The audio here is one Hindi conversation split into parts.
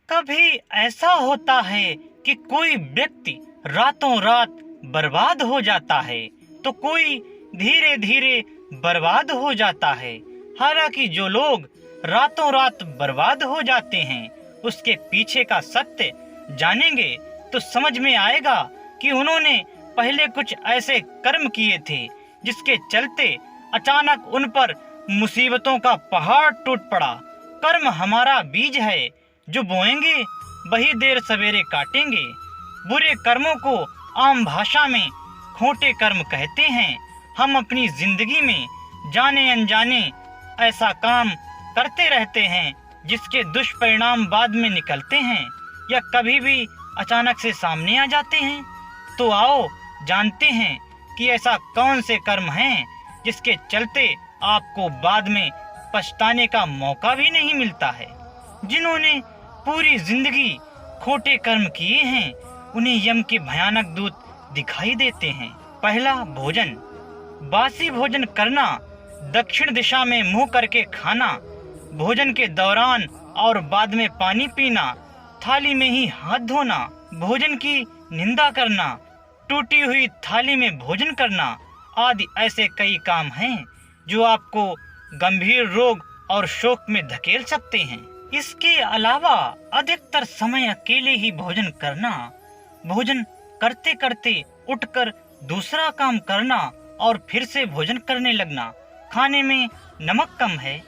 कभी ऐसा होता है कि कोई व्यक्ति रातों रात बर्बाद हो जाता है, तो कोई धीरे धीरे बर्बाद हो जाता है। हालांकि जो लोग रातों रात बर्बाद हो जाते हैं, उसके पीछे का सत्य जानेंगे तो समझ में आएगा कि उन्होंने पहले कुछ ऐसे कर्म किए थे जिसके चलते अचानक उन पर मुसीबतों का पहाड़ टूट पड़ा। कर्म हमारा बीज है, जो बोएंगे वही देर सवेरे काटेंगे। बुरे कर्मों को आम भाषा में खोटे कर्म कहते हैं। हम अपनी जिंदगी में जाने अनजाने ऐसा काम करते रहते हैं जिसके दुष्परिणाम बाद में निकलते हैं या कभी भी अचानक से सामने आ जाते हैं। तो आओ जानते हैं कि ऐसा कौन से कर्म हैं जिसके चलते आपको बाद में पछताने का मौका भी नहीं मिलता है। जिन्होंने पूरी जिंदगी खोटे कर्म किए हैं, उन्हें यम के भयानक दूत दिखाई देते हैं। पहला, भोजन। बासी भोजन करना, दक्षिण दिशा में मुंह करके खाना, भोजन के दौरान और बाद में पानी पीना, थाली में ही हाथ धोना, भोजन की निंदा करना, टूटी हुई थाली में भोजन करना आदि ऐसे कई काम हैं जो आपको गंभीर रोग और शोक में धकेल सकते हैं। इसके अलावा अधिकतर समय अकेले ही भोजन करना, भोजन करते करते उठकर दूसरा काम करना और फिर से भोजन करने लगना, खाने में नमक कम है,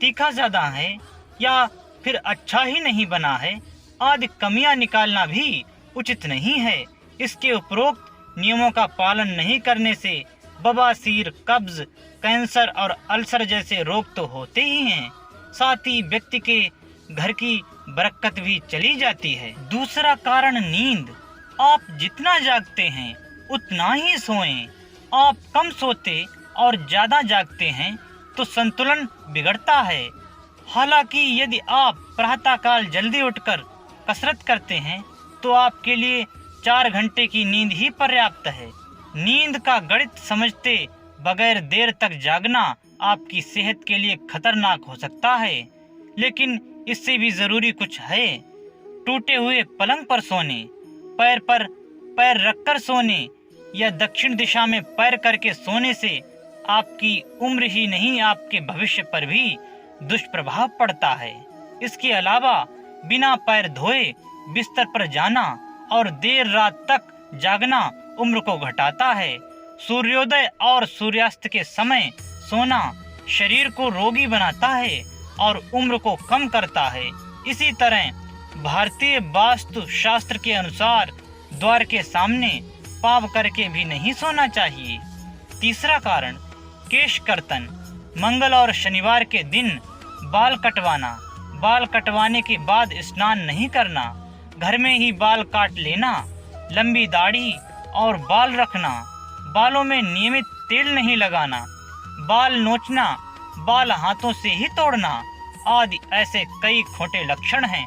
तीखा ज्यादा है या फिर अच्छा ही नहीं बना है आदि कमियां निकालना भी उचित नहीं है। इसके उपरोक्त नियमों का पालन नहीं करने से बवासीर, कब्ज, कैंसर और अल्सर जैसे रोग तो होते ही हैं, साथ ही व्यक्ति के घर की बरकत भी चली जाती है। दूसरा कारण, नींद। आप जितना जागते हैं उतना ही सोएं। आप कम सोते और ज्यादा जागते हैं तो संतुलन बिगड़ता है। हालांकि यदि आप प्रातःकाल जल्दी उठकर कसरत करते हैं तो आपके लिए 4 घंटे की नींद ही पर्याप्त है। नींद का गणित समझते बगैर देर तक जागना आपकी सेहत के लिए खतरनाक हो सकता है, लेकिन इससे भी जरूरी कुछ है। टूटे हुए पलंग पर सोने, पैर पर पैर रखकर सोने या दक्षिण दिशा में पैर करके सोने से आपकी उम्र ही नहीं आपके भविष्य पर भी दुष्प्रभाव पड़ता है। इसके अलावा बिना पैर धोए बिस्तर पर जाना और देर रात तक जागना उम्र को घटाता है। सूर्योदय और सूर्यास्त के समय सोना शरीर को रोगी बनाता है और उम्र को कम करता है। इसी तरह भारतीय वास्तु शास्त्र के अनुसार द्वार के सामने पाँव करके भी नहीं सोना चाहिए। तीसरा कारण, केश कर्तन। मंगल और शनिवार के दिन बाल कटवाना, बाल कटवाने के बाद स्नान नहीं करना, घर में ही बाल काट लेना, लंबी दाढ़ी और बाल रखना, बालों में नियमित तेल नहीं लगाना, बाल नोचना, बाल हाथों से ही तोड़ना आदि ऐसे कई खोटे लक्षण हैं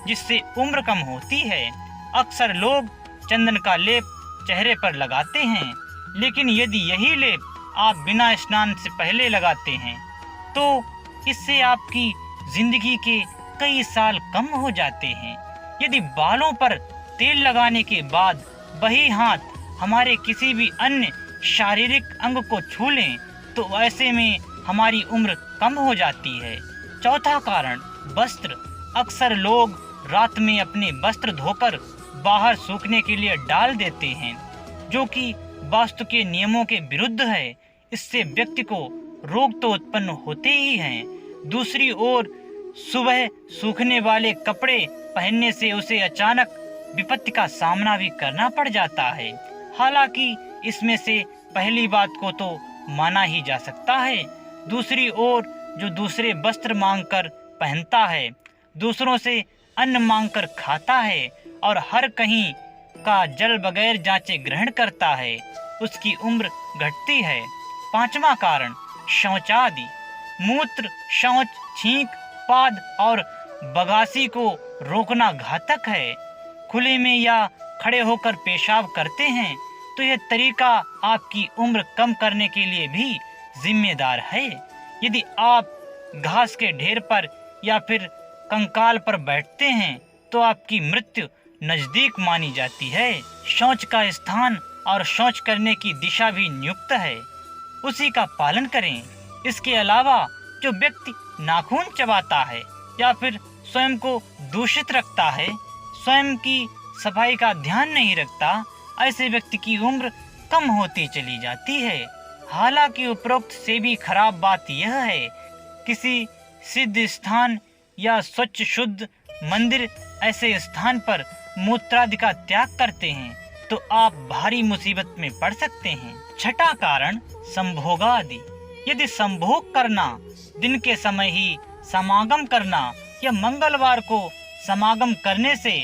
जिससे उम्र कम होती है। अक्सर लोग चंदन का लेप चेहरे पर लगाते हैं, लेकिन यदि यही लेप आप बिना स्नान से पहले लगाते हैं तो इससे आपकी जिंदगी के कई साल कम हो जाते हैं। यदि बालों पर तेल लगाने के बाद वही हाथ हमारे किसी भी अन्य शारीरिक अंग को छू लें तो ऐसे में हमारी उम्र कम हो जाती है। चौथा कारण, वस्त्र। अक्सर लोग रात में अपने वस्त्र धोकर बाहर सूखने के लिए डाल देते हैं, जो कि वास्तु के नियमों के विरुद्ध है। इससे व्यक्ति को रोग तो उत्पन्न होते ही हैं, दूसरी ओर सुबह सूखने वाले कपड़े पहनने से उसे अचानक विपत्ति का सामना भी करना पड़ जाता है। हालांकि इसमें से पहली बात को तो माना ही जा सकता है। दूसरी ओर जो दूसरे वस्त्र मांगकर पहनता है, दूसरों से अन्न मांगकर खाता है और हर कहीं का जल बगैर जांचे ग्रहण करता है, उसकी उम्र घटती है। पांचवा कारण, शौचादि। मूत्र, शौच, छींक, पाद और बगासी को रोकना घातक है। खुले में या खड़े होकर पेशाब करते हैं तो यह तरीका आपकी उम्र कम करने के लिए भी जिम्मेदार है। यदि आप घास के ढेर पर या फिर कंकाल पर बैठते हैं तो आपकी मृत्यु नजदीक मानी जाती है। शौच का स्थान और शौच करने की दिशा भी नियुक्त है, उसी का पालन करें। इसके अलावा जो व्यक्ति नाखून चबाता है या फिर स्वयं को दूषित रखता है, स्वयं की सफाई का ध्यान नहीं रखता, ऐसे व्यक्ति की उम्र कम होती चली जाती है। हालांकि उपरोक्त से भी खराब बात यह है, किसी सिद्ध स्थान या स्वच्छ शुद्ध मंदिर ऐसे स्थान पर मूत्रादि का त्याग करते हैं तो आप भारी मुसीबत में पड़ सकते हैं। छठा कारण संभोगादि। यदि संभोग करना, दिन के समय ही समागम करना या मंगलवार को समागम करने से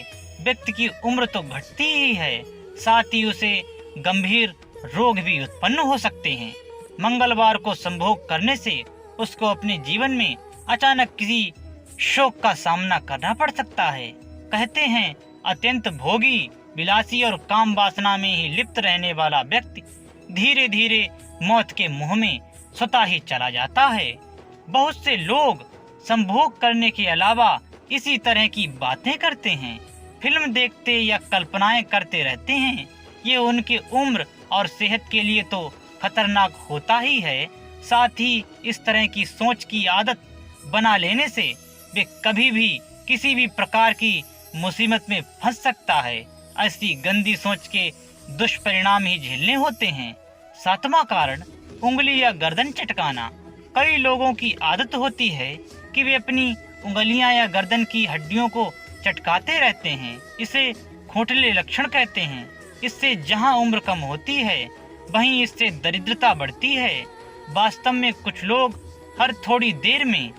व्यक्ति की उम्र तो घटती ही है, साथ ही उसे गंभीर रोग भी उत्पन्न हो सकते हैं। मंगलवार को संभोग करने से उसको अपने जीवन में अचानक किसी शोक का सामना करना पड़ सकता है। कहते हैं अत्यंत भोगी, विलासी और काम वासना में ही लिप्त रहने वाला व्यक्ति धीरे धीरे मौत के मुंह में स्वतः ही चला जाता है। बहुत से लोग संभोग करने के अलावा इसी तरह की बातें करते हैं, फिल्म देखते या कल्पनाएं करते रहते हैं। ये उनकी उम्र और सेहत के लिए तो खतरनाक होता ही है, साथ ही इस तरह की सोच की आदत बना लेने से वे कभी भी किसी भी प्रकार की मुसीबत में फंस सकता है। ऐसी गंदी सोच के दुष्परिणाम ही झेलने होते हैं। सातवां कारण उंगली या गर्दन चटकाना। कई लोगों की आदत होती है कि वे अपनी उंगलियां या गर्दन की हड्डियों को चटकाते रहते हैं। इसे खोखले लक्षण कहते हैं। इससे जहां उम्र कम होती है वहीं इससे दरिद्रता बढ़ती है। वास्तव में कुछ लोग हर थोड़ी देर में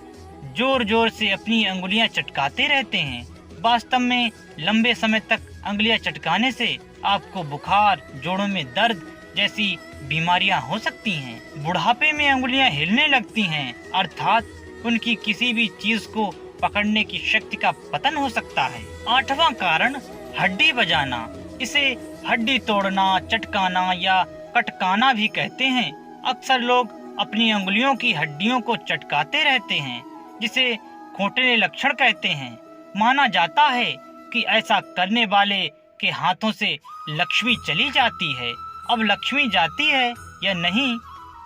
जोर जोर से अपनी अंगुलियां चटकाते रहते हैं। वास्तव में लंबे समय तक अंगुलियां चटकाने से आपको बुखार, जोड़ों में दर्द जैसी बीमारियां हो सकती हैं। बुढ़ापे में अंगुलियां हिलने लगती हैं, अर्थात उनकी किसी भी चीज को पकड़ने की शक्ति का पतन हो सकता है। आठवां कारण हड्डी बजाना। इसे हड्डी तोड़ना, चटकाना या कटकाना भी कहते हैं। अक्सर लोग अपनी अंगुलियों की हड्डियों को चटकाते रहते हैं, जिसे खोखले लक्षण कहते हैं। माना जाता है कि ऐसा करने वाले के हाथों से लक्ष्मी चली जाती है। अब लक्ष्मी जाती है या नहीं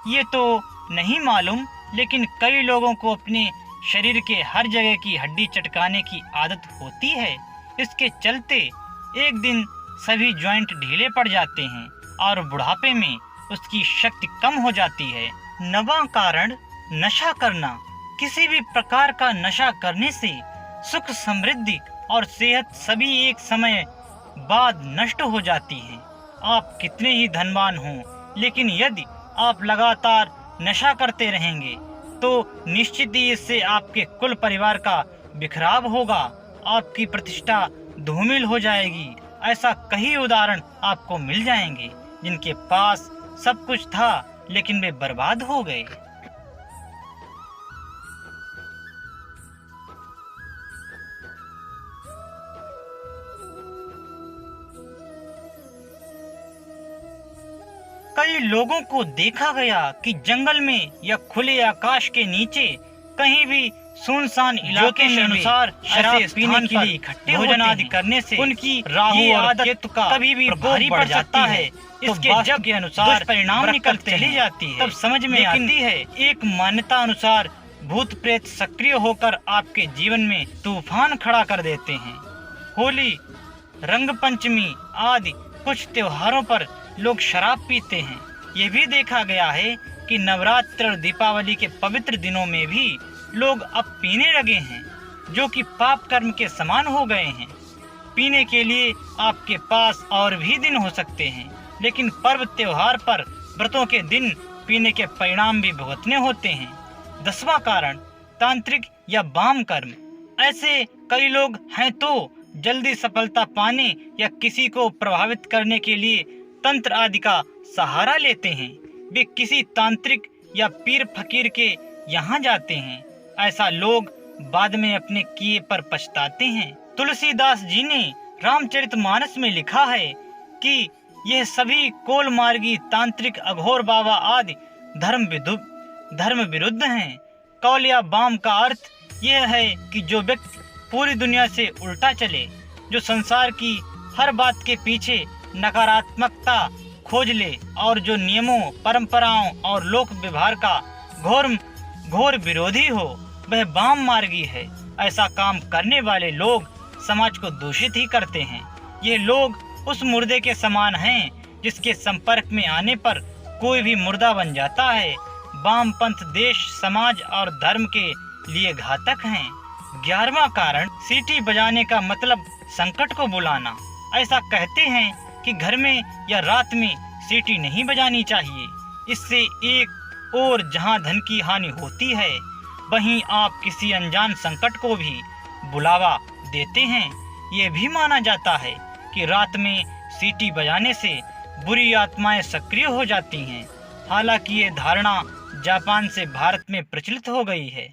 ये तो नहीं मालूम, लेकिन कई लोगों को अपने शरीर के हर जगह की हड्डी चटकाने की आदत होती है। इसके चलते एक दिन सभी जॉइंट ढीले पड़ जाते हैं और बुढ़ापे में उसकी शक्ति कम हो जाती है। नवां कारण नशा करना। किसी भी प्रकार का नशा करने से सुख, समृद्धि और सेहत सभी एक समय बाद नष्ट हो जाती हैं। आप कितने ही धनवान हों, लेकिन यदि आप लगातार नशा करते रहेंगे तो निश्चित ही इससे आपके कुल परिवार का बिखराव होगा, आपकी प्रतिष्ठा धूमिल हो जाएगी। ऐसा कई उदाहरण आपको मिल जाएंगे जिनके पास सब कुछ था लेकिन वे बर्बाद हो गए। कई लोगों को देखा गया कि जंगल में या खुले आकाश के नीचे कहीं भी सुनसान इलाके में अनुसार शराब पीने के लिए इकट्ठे भोजन आदि करने से उनकी राहु और केतु का कभी भी भारी पड़ जाता है। इसके जब के अनुसार परिणाम निकलते चली जाती है, तब समझ में आती है। एक मान्यता अनुसार भूत प्रेत सक्रिय होकर आपके जीवन में तूफान खड़ा कर देते हैं। होली, रंग पंचमी आदि कुछ त्योहारों पर लोग शराब पीते हैं। ये भी देखा गया है कि नवरात्र और दीपावली के पवित्र दिनों में भी लोग अब पीने लगे हैं, जो कि पाप कर्म के समान हो गए हैं। पीने के लिए आपके पास और भी दिन हो सकते हैं, लेकिन पर्व त्योहार पर व्रतों के दिन पीने के परिणाम भी भुगतने होते हैं। 10वां कारण तांत्रिक या वाम कर्म। ऐसे कई लोग हैं तो जल्दी सफलता पाने या किसी को प्रभावित करने के लिए तंत्र आदि का सहारा लेते हैं। वे किसी तांत्रिक या पीर फकीर के यहाँ जाते हैं। ऐसा लोग बाद में अपने किए पर पछताते हैं। तुलसीदास जी ने रामचरितमानस में लिखा है कि यह सभी कोल मार्गी तांत्रिक, अघोर बाबा आदि धर्म विरुद्ध हैं। कौल या वाम का अर्थ यह है कि जो व्यक्ति पूरी दुनिया से उल्टा चले, जो संसार की हर बात के पीछे नकारात्मकता खोज ले और जो नियमों, परंपराओं और लोक व्यवहार का घोर विरोधी हो, वह वाम मार्गी है। ऐसा काम करने वाले लोग समाज को दूषित ही करते हैं। ये लोग उस मुर्दे के समान हैं जिसके संपर्क में आने पर कोई भी मुर्दा बन जाता है। वामपंथ देश, समाज और धर्म के लिए घातक हैं। 11वां कारण, सीटी बजाने का मतलब संकट को बुलाना। ऐसा कहते हैं कि घर में या रात में सीटी नहीं बजानी चाहिए। इससे एक और जहां धन की हानि होती है, वहीं आप किसी अनजान संकट को भी बुलावा देते हैं। ये भी माना जाता है कि रात में सीटी बजाने से बुरी आत्माएं सक्रिय हो जाती हैं। हालांकि ये धारणा जापान से भारत में प्रचलित हो गई है।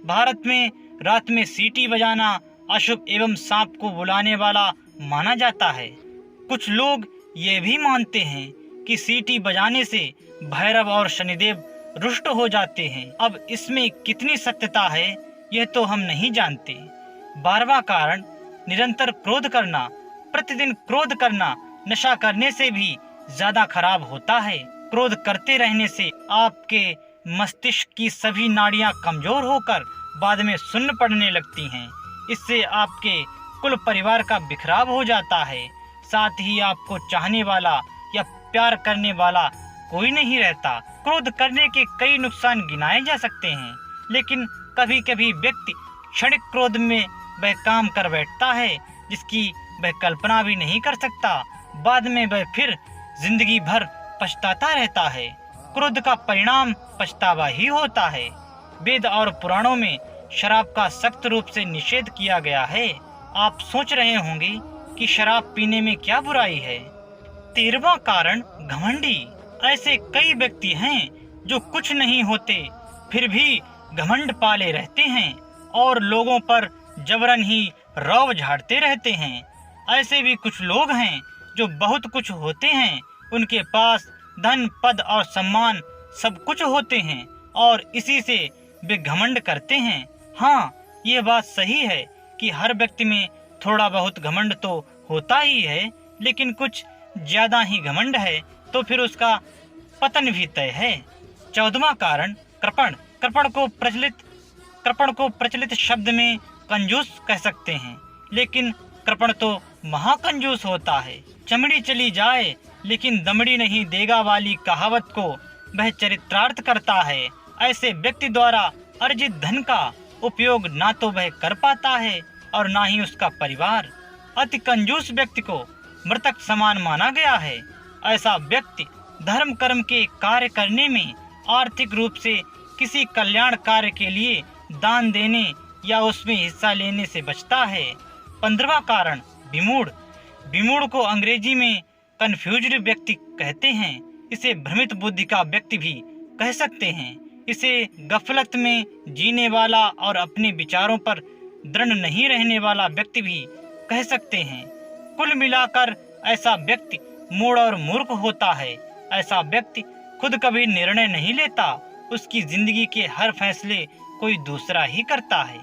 भारत में रात में सीटी बजाना अशुभ एवं सांप को बुलाने वाला माना जाता है। कुछ लोग ये भी मानते हैं कि सीटी बजाने से भैरव और शनिदेव रुष्ट हो जाते हैं। अब इसमें कितनी सत्यता है, यह तो हम नहीं जानते। 12वां कारण, निरंतर क्रोध करना। प्रतिदिन क्रोध करना नशा करने से भी ज्यादा खराब होता है। क्रोध करते रहने से आपके मस्तिष्क की सभी नाड़ियां कमजोर होकर बाद में शून्य पड़ने लगती हैं। इससे आपके कुल परिवार का बिखराव हो जाता है। साथ ही आपको चाहने वाला या प्यार करने वाला कोई नहीं रहता। क्रोध करने के कई नुकसान गिनाए जा सकते हैं, लेकिन कभी कभी व्यक्ति क्षणिक क्रोध में वह काम कर बैठता है जिसकी वह कल्पना भी नहीं कर सकता। बाद में वह फिर जिंदगी भर पछताता रहता है। क्रोध का परिणाम पछतावा ही होता है। वेद और पुराणों में शराब का सख्त रूप से निषेध किया गया है। आप सोच रहे होंगे कि शराब पीने में क्या बुराई है। 13वां कारण, घमंडी। ऐसे कई व्यक्ति हैं जो कुछ नहीं होते फिर भी घमंड पाले रहते हैं और लोगों पर जबरन ही रौब झाड़ते रहते हैं। ऐसे भी कुछ लोग हैं जो बहुत कुछ होते हैं, उनके पास धन, पद और सम्मान सब कुछ होते हैं और इसी से वे घमंड करते हैं। हाँ, ये बात सही है कि हर व्यक्ति में थोड़ा बहुत घमंड तो होता ही है, लेकिन कुछ ज्यादा ही घमंड है तो फिर उसका पतन भी तय है। 14वां कारण, कृपण। कृपण को प्रचलित शब्द में कंजूस कह सकते हैं, लेकिन कृपण तो महाकंजूस होता है। चमड़ी चली जाए लेकिन दमड़ी नहीं देगा वाली कहावत को वह चरित्रार्थ करता है। ऐसे व्यक्ति द्वारा अर्जित धन का उपयोग ना तो वह कर पाता है और ना ही उसका परिवार। अति कंजूस व्यक्ति को मृतक समान माना गया है। ऐसा व्यक्ति धर्म कर्म के कार्य करने में, आर्थिक रूप से किसी कल्याण कार्य के लिए दान देने या उसमें हिस्सा लेने से बचता है। 15वां कारण, विमूढ़। विमूढ़ को अंग्रेजी में कन्फ्यूज्ड व्यक्ति कहते हैं। इसे भ्रमित बुद्धि का व्यक्ति भी कह सकते हैं। इसे गफलत में जीने वाला और अपने विचारों पर दृढ़ नहीं रहने वाला व्यक्ति भी कह सकते हैं। कुल मिलाकर ऐसा व्यक्ति मूढ़ और मूर्ख होता है। ऐसा व्यक्ति खुद कभी निर्णय नहीं लेता, उसकी जिंदगी के हर फैसले कोई दूसरा ही करता है।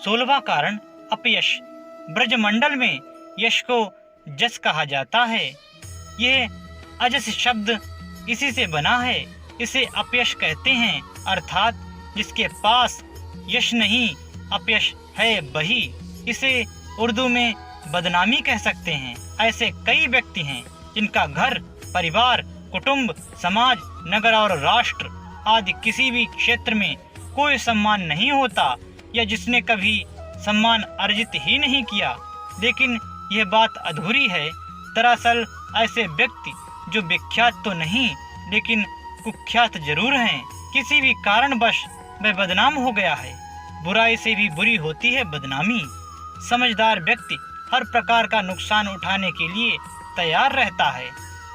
16वां कारण, अपयश। ब्रजमंडल में यश को जस कहा जाता है। यह अजस शब्द इसी से बना है। इसे अपयश कहते हैं, अर्थात जिसके पास यश नहीं अपयश है वही। इसे उर्दू में बदनामी कह सकते हैं। ऐसे कई व्यक्ति हैं जिनका घर, परिवार, कुटुंब, समाज, नगर और राष्ट्र आदि किसी भी क्षेत्र में कोई सम्मान नहीं होता या जिसने कभी सम्मान अर्जित ही नहीं किया। लेकिन यह बात अधूरी है। दरअसल ऐसे व्यक्ति जो विख्यात तो नहीं लेकिन कुख्यात जरूर हैं, किसी भी कारणवश वह बदनाम हो गया है। बुराई से भी बुरी होती है बदनामी। समझदार व्यक्ति हर प्रकार का नुकसान उठाने के लिए तैयार रहता है।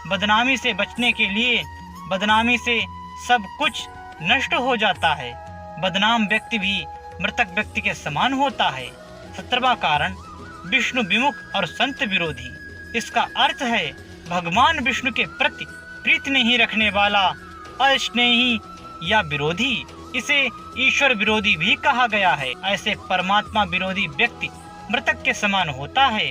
बदनामी से बचने के लिए बदनामी से सब कुछ नष्ट हो जाता है। बदनाम व्यक्ति भी मृतक व्यक्ति के समान होता है। 17वां कारण, विष्णु विमुख और संत विरोधी। इसका अर्थ है भगवान विष्णु के प्रति प्रीति नहीं रखने वाला, अस्नेही या विरोधी। इसे ईश्वर विरोधी भी कहा गया है। ऐसे परमात्मा विरोधी व्यक्ति मृतक के समान होता है।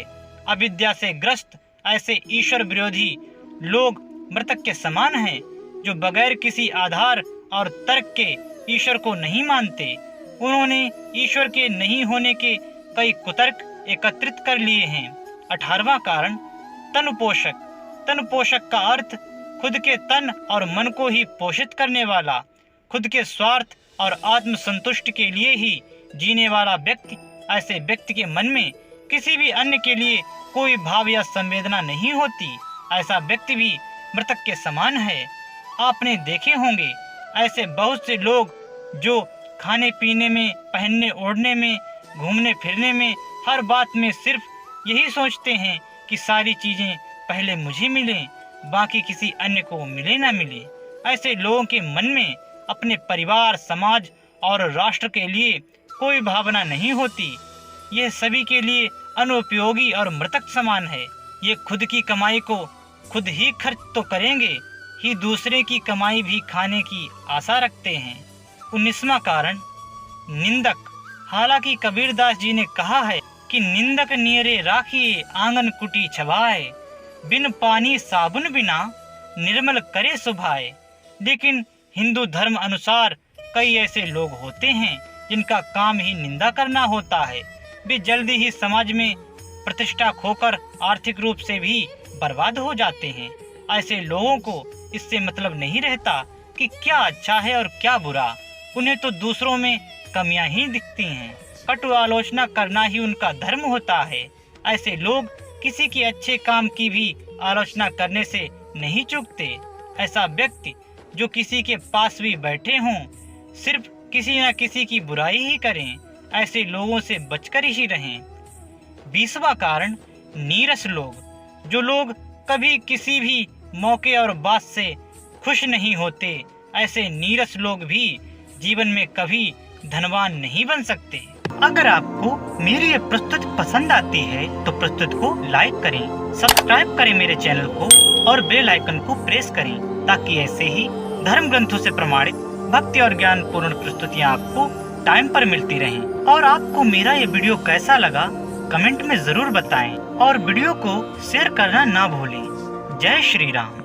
अविद्या से ग्रस्त ऐसे ईश्वर विरोधी लोग मृतक के समान हैं, जो बगैर किसी आधार और तर्क के ईश्वर को नहीं मानते। उन्होंने ईश्वर के नहीं होने के कई कुतर्क एकत्रित कर लिए हैं। 18वां कारण, तन पोषक। तन पोषक का अर्थ खुद के तन और मन को ही पोषित करने वाला, खुद के स्वार्थ और आत्मसंतुष्टि के लिए ही जीने वाला व्यक्ति। ऐसे व्यक्ति के मन में किसी भी अन्य के लिए कोई भाव या संवेदना नहीं होती। ऐसा व्यक्ति भी मृतक के समान है। आपने देखे होंगे ऐसे बहुत से लोग जो खाने पीने में, पहनने ओढ़ने में, घूमने फिरने में, हर बात में सिर्फ यही सोचते हैं कि सारी चीजें पहले मुझे मिलें, बाकी किसी अन्य को मिले ना मिले। ऐसे लोगों के मन में अपने परिवार, समाज और राष्ट्र के लिए कोई भावना नहीं होती। यह सभी के लिए अनुपयोगी और मृतक समान है। ये खुद की कमाई को खुद ही खर्च तो करेंगे ही, दूसरे की कमाई भी खाने की आशा रखते हैं। 19वां कारण, निंदक। हालांकि कबीरदास जी ने कहा है कि निंदक नियरे राखिए आंगन कुटी छवाए, बिन पानी साबुन बिना निर्मल करे सुभाए। लेकिन हिंदू धर्म अनुसार कई ऐसे लोग होते हैं जिनका काम ही निंदा करना होता है। वे जल्दी ही समाज में प्रतिष्ठा खोकर आर्थिक रूप से भी बर्बाद हो जाते हैं। ऐसे लोगों को इससे मतलब नहीं रहता कि क्या अच्छा है और क्या बुरा। उन्हें तो दूसरों में कमियां ही दिखती हैं। कटु आलोचना करना ही उनका धर्म होता है। ऐसे लोग किसी के अच्छे काम की भी आलोचना करने से नहीं चूकते। ऐसा व्यक्ति जो किसी के पास भी बैठे हों, सिर्फ किसी न किसी की बुराई ही करें, ऐसे लोगों से बचकर ही रहें। 20वां कारण, नीरस लोग। जो लोग कभी किसी भी मौके और बात से खुश नहीं होते, ऐसे नीरस लोग भी जीवन में कभी धनवान नहीं बन सकते। अगर आपको मेरी ये प्रस्तुति पसंद आती है तो प्रस्तुति को लाइक करें, सब्सक्राइब करें मेरे चैनल को और बेल आइकन को प्रेस करें, ताकि ऐसे ही धर्म ग्रंथों से प्रमाणित भक्ति और ज्ञान पूर्ण प्रस्तुतियाँ आपको टाइम पर मिलती रहें। और आपको मेरा ये वीडियो कैसा लगा कमेंट में जरूर बताएं और वीडियो को शेयर करना ना भूलें। जय श्री राम।